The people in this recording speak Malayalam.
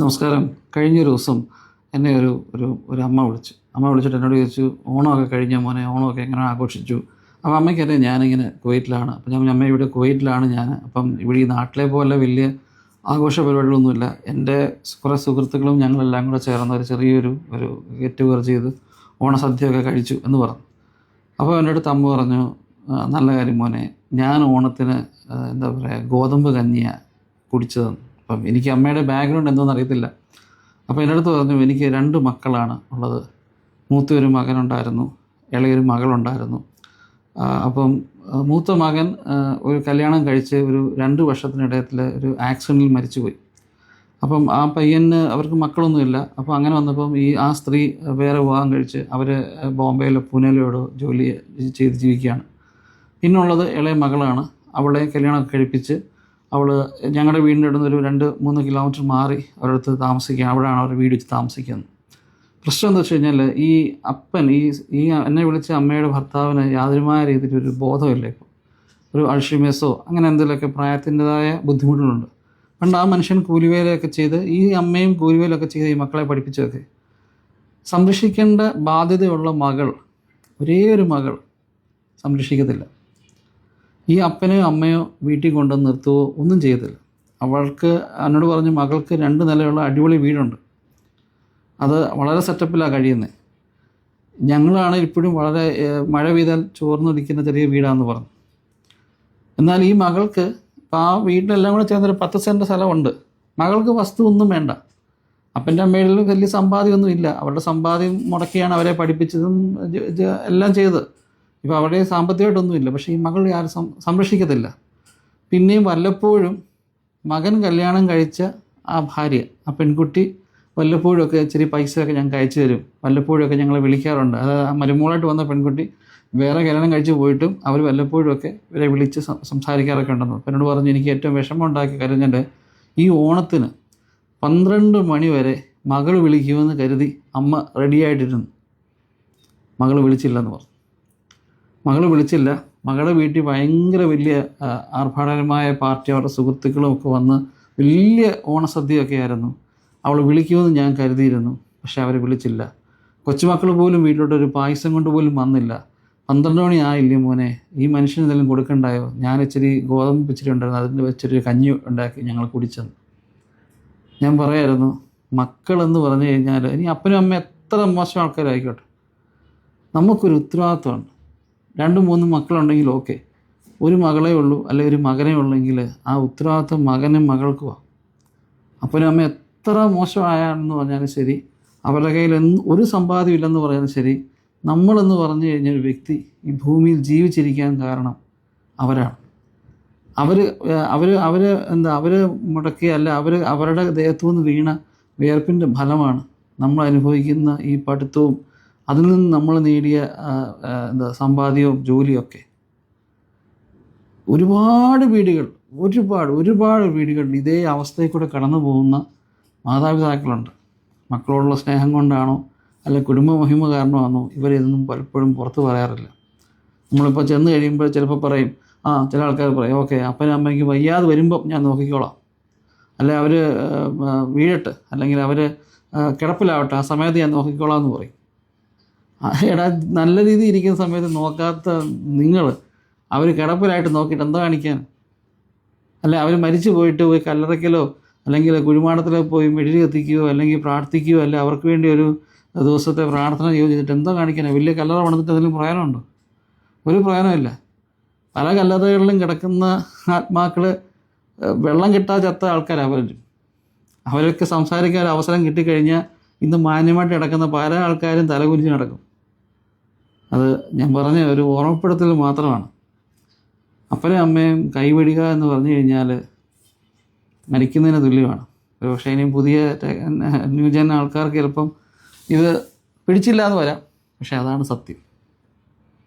നമസ്കാരം. കഴിഞ്ഞൊരു ദിവസം എന്നെ ഒരു ഒരു ഒരു അമ്മ വിളിച്ചിട്ട് എന്നോട് ചോദിച്ചു, ഓണമൊക്കെ കഴിഞ്ഞ മോനെ, ഓണമൊക്കെ എങ്ങനെ ആഘോഷിച്ചു? അപ്പോൾ അമ്മയ്ക്കറിയാം ഞാനിങ്ങനെ കുവൈറ്റിലാണ്. അപ്പോൾ ഞാൻ അമ്മ ഇവിടെ കുവൈറ്റിലാണ് ഞാൻ. അപ്പം ഇവിടെ ഈ നാട്ടിലെ പോലെ വലിയ ആഘോഷ പരിപാടികളൊന്നുമില്ല. എൻ്റെ കുറേ സുഹൃത്തുക്കളും ഞങ്ങളെല്ലാം കൂടെ ചേർന്ന് ഒരു ചെറിയൊരു ഗെറ്റ് ടുഗദർ ചെയ്ത് ഓണസദ്യയൊക്കെ കഴിച്ചു എന്ന് പറഞ്ഞു. അപ്പോൾ എൻ്റെ അടുത്ത് അമ്മ പറഞ്ഞു, നല്ല കാര്യം മോനെ, ഞാൻ ഓണത്തിന് എന്താ പറയുക, ഗോതമ്പ് കഞ്ഞിയാണ് കുടിച്ചതെന്ന്. അപ്പം എനിക്ക് അമ്മയുടെ ബാക്ക്ഗ്രൗണ്ട് എന്തോന്ന് അറിയത്തില്ല. അപ്പോൾ എൻ്റെ അടുത്ത് പറഞ്ഞു, എനിക്ക് 2 മക്കളാണ് ഉള്ളത്. മൂത്തൊരു മകനുണ്ടായിരുന്നു, ഇളയൊരു മകളുണ്ടായിരുന്നു. അപ്പം മൂത്ത മകൻ ഒരു കല്യാണം കഴിച്ച് ഒരു 2 വർഷത്തിനിടയിൽ ഒരു ആക്സിഡൻറ്റിൽ മരിച്ചുപോയി. അപ്പം ആ പയ്യന് അവർക്ക് മക്കളൊന്നുമില്ല. അപ്പോൾ അങ്ങനെ വന്നപ്പം ആ സ്ത്രീ വേറെ വിവാഹം കഴിച്ച് അവർ ബോംബെയിലോ പൂനെയിലോ ജോലി ചെയ്ത് ജീവിക്കുകയാണ്. പിന്നുള്ളത് ഇളയ മകളാണ്. അവളെ കല്യാണം കഴിപ്പിച്ച് അവൾ ഞങ്ങളുടെ വീടിൻ്റെ അടുത്ത് ഒരു 2-3 കിലോമീറ്റർ മാറി അവരുടെ അടുത്ത് താമസിക്കുക. അവിടെയാണ് അവർ വീട് വെച്ച് താമസിക്കുന്നത്. പ്രശ്നം എന്താ വെച്ച് കഴിഞ്ഞാൽ, ഈ അപ്പൻ ഈ എന്നെ വിളിച്ച അമ്മയുടെ ഭർത്താവിന് യാതൊരുമായ രീതിയിലൊരു ബോധമില്ല. ഇപ്പോൾ ഒരു അൾഷിമേഴ്സോ അങ്ങനെ എന്തെങ്കിലുമൊക്കെ പ്രായത്തിൻ്റെതായ ബുദ്ധിമുട്ടുകളുണ്ട്. പണ്ട് ആ മനുഷ്യൻ കൂലിവേലയൊക്കെ ചെയ്ത്, ഈ അമ്മയും കൂലിവേലയൊക്കെ ചെയ്ത് ഈ മക്കളെ പഠിപ്പിച്ചതൊക്കെ. സംരക്ഷിക്കേണ്ട ബാധ്യതയുള്ള മകൾ, ഒരേ ഒരു മകൾ സംരക്ഷിക്കത്തില്ല. ഈ അപ്പനെയോ അമ്മയോ വീട്ടിൽ കൊണ്ടുവന്ന് നിർത്തുകയോ ഒന്നും ചെയ്യത്തില്ല. അവൾക്ക് എന്നോട് പറഞ്ഞു, മകൾക്ക് 2 നിലയുള്ള അടിപൊളി വീടുണ്ട്, അത് വളരെ സെറ്റപ്പിലാണ് കഴിയുന്നത്. ഞങ്ങളാണ് ഇപ്പോഴും വളരെ മഴ പെയ്താൽ ചോർന്നൊലിക്കുന്ന ചെറിയ വീടാണെന്ന് പറഞ്ഞു. എന്നാൽ ഈ മകൾക്ക് ഇപ്പോൾ ആ വീട്ടിലെല്ലാം കൂടെ ചേർന്നൊരു 10 സെൻറ്റ് സ്ഥലമുണ്ട്. മകൾക്ക് വസ്തു ഒന്നും വേണ്ട. അപ്പൻ്റെ അമ്മയിലും വലിയ സമ്പാദ്യമൊന്നും ഇല്ല. അവരുടെ സമ്പാദ്യം മുടക്കിയാണ് അവരെ പഠിപ്പിച്ചതും എല്ലാം ചെയ്തത്. ഇപ്പോൾ അവിടെ സാമ്പത്തികമായിട്ടൊന്നുമില്ല. പക്ഷേ ഈ മകൾ ആരും സംരക്ഷിക്കത്തില്ല. പിന്നെയും വല്ലപ്പോഴും മകൻ കല്യാണം കഴിച്ച ആ ഭാര്യ, ആ പെൺകുട്ടി വല്ലപ്പോഴുമൊക്കെ ഇച്ചിരി പൈസയൊക്കെ ഞങ്ങൾക്ക് അയച്ചു തരും. വല്ലപ്പോഴുമൊക്കെ ഞങ്ങളെ വിളിക്കാറുണ്ട്. അത് ആ മരുമോളായിട്ട് വന്ന പെൺകുട്ടി വേറെ കല്യാണം കഴിച്ച് പോയിട്ടും അവർ വല്ലപ്പോഴുമൊക്കെ ഇവരെ വിളിച്ച് സംസാരിക്കാറൊക്കെ ഉണ്ടെന്ന്. അപ്പോൾ എന്നോട് പറഞ്ഞു, എനിക്ക് ഏറ്റവും വിഷമം ഉണ്ടാക്കി കരുതേണ്ടത് ഈ ഓണത്തിന് 12 മണി വരെ മകൾ വിളിക്കുമെന്ന് കരുതി അമ്മ റെഡിയായിട്ടിരുന്നു. മകൾ വിളിച്ചില്ലെന്ന് പറഞ്ഞു. മകൾ വിളിച്ചില്ല. മകളുടെ വീട്ടിൽ ഭയങ്കര വലിയ ആർഭാടകരമായ പാർട്ടി, അവരുടെ സുഹൃത്തുക്കളും ഒക്കെ വന്ന് വലിയ ഓണസദ്യയൊക്കെ ആയിരുന്നു. അവൾ വിളിക്കുമെന്ന് ഞാൻ കരുതിയിരുന്നു. പക്ഷേ അവർ വിളിച്ചില്ല. കൊച്ചുമക്കൾ പോലും വീട്ടിലോട്ടൊരു പായസം കൊണ്ട് പോലും വന്നില്ല. 12 മണി ആയില്ലേ മോനെ, ഈ മനുഷ്യന് എന്തെങ്കിലും കൊടുക്കണ്ടായോ? ഞാൻ ഇച്ചിരി ഗോതമ്പ് ഇച്ചിരി ഉണ്ടായിരുന്നു, അതിൻ്റെ വെച്ചൊരു കഞ്ഞി ഉണ്ടാക്കി ഞങ്ങൾ കുടിച്ചെന്ന്. ഞാൻ പറയായിരുന്നു, മക്കളെന്ന് പറഞ്ഞു കഴിഞ്ഞാൽ, ഇനി അപ്പനും അമ്മ എത്ര മോശം ആൾക്കാരായിക്കോട്ടെ, നമുക്കൊരു ഉത്തരവാദിത്വമുണ്ട്. 2-3 മക്കളുണ്ടെങ്കിൽ ഓക്കെ. ഒരു മകളേ ഉള്ളൂ അല്ലെങ്കിൽ ഒരു മകനേ ഉള്ളെങ്കിൽ ആ ഉത്തരവാദിത്വം മകനും മകൾക്കുമാണ്. അപ്പനും അമ്മ എത്ര മോശമായാണെന്ന് പറഞ്ഞാലും ശരി, അവരുടെ കയ്യിൽ ഒരു സമ്പാദ്യം ഇല്ലെന്ന് പറഞ്ഞാലും ശരി, നമ്മളെന്ന് പറഞ്ഞു കഴിഞ്ഞാൽ ഒരു വ്യക്തി ഈ ഭൂമിയിൽ ജീവിച്ചിരിക്കാൻ കാരണം അവരാണ്. അവർ മുടക്കിയ അല്ല, അവരുടെ ദേഹത്തു നിന്ന് വീണ വിയർപ്പിൻ്റെ ഫലമാണ് നമ്മൾ അനുഭവിക്കുന്ന ഈ പഠിത്തവും അതിൽ നിന്ന് നമ്മൾ നേടിയ സമ്പാദ്യവും ജോലിയൊക്കെ. ഒരുപാട് വീടുകൾ ഇതേ അവസ്ഥയിൽ കൂടെ കടന്നു പോകുന്ന മാതാപിതാക്കളുണ്ട്. മക്കളോടുള്ള സ്നേഹം കൊണ്ടാണോ അല്ല കുടുംബ മഹിമ കാരണമാണോ ഇവരിതൊന്നും പലപ്പോഴും പുറത്ത് പറയാറില്ല. നമ്മളിപ്പോൾ ചെന്ന് കഴിയുമ്പോൾ ചിലപ്പോൾ പറയും, ചില ആൾക്കാർ പറയും, ഓക്കെ അപ്പനും അമ്മയ്ക്ക് വയ്യാതെ വരുമ്പം ഞാൻ നോക്കിക്കോളാം, അല്ലെ അവർ വീഴട്ടെ, അല്ലെങ്കിൽ അവർ കിടപ്പിലാവട്ടെ, ആ സമയത്ത് ഞാൻ നോക്കിക്കോളാം എന്ന് പറയും. എടാ, നല്ല രീതിയിൽ ഇരിക്കുന്ന സമയത്ത് നോക്കാത്ത നിങ്ങൾ അവർ കിടപ്പിലായിട്ട് നോക്കിയിട്ട് എന്താ കാണിക്കാൻ? അല്ലെ അവർ മരിച്ചു പോയിട്ട് പോയി കല്ലറയ്ക്കലോ അല്ലെങ്കിൽ കുഴിമാടത്തിലോ പോയി മെഴുകി കത്തിക്കുകയോ അല്ലെങ്കിൽ പ്രാർത്ഥിക്കുകയോ, അല്ലെ അവർക്ക് വേണ്ടി ഒരു ദിവസത്തെ പ്രാർത്ഥന ചെയ്തിട്ട് എന്താ കാണിക്കാനോ? വലിയ കല്ലറ പണിതിട്ട് അതിലും പ്രയോജനമുണ്ടോ? ഒരു പ്രയോജനമില്ല. പല കല്ലറകളിലും കിടക്കുന്ന ആത്മാക്കൾ വെള്ളം കിട്ടാതെ ചത്ത ആൾക്കാരാണ്. അവരൊക്കെ സംസാരിക്കാൻ ഒരു അവസരം കിട്ടിക്കഴിഞ്ഞാൽ ഇന്ന് മാന്യമായിട്ട് കിടക്കുന്ന പല ആൾക്കാരും തലകുനിച്ച് നടക്കും. അത് ഞാൻ പറഞ്ഞ ഒരു ഓർമ്മപ്പെടുത്തൽ മാത്രമാണ്. അപ്പനും അമ്മയും കൈവിടുക എന്ന് പറഞ്ഞു കഴിഞ്ഞാൽ മരിക്കുന്നതിന് തുല്യമാണ്. ഒരു പക്ഷേ ഇനിയും പുതിയ ന്യൂജൻ ആൾക്കാർക്ക് ചിലപ്പം ഇത് പിടിച്ചില്ല എന്ന് വരാം. പക്ഷേ അതാണ് സത്യം.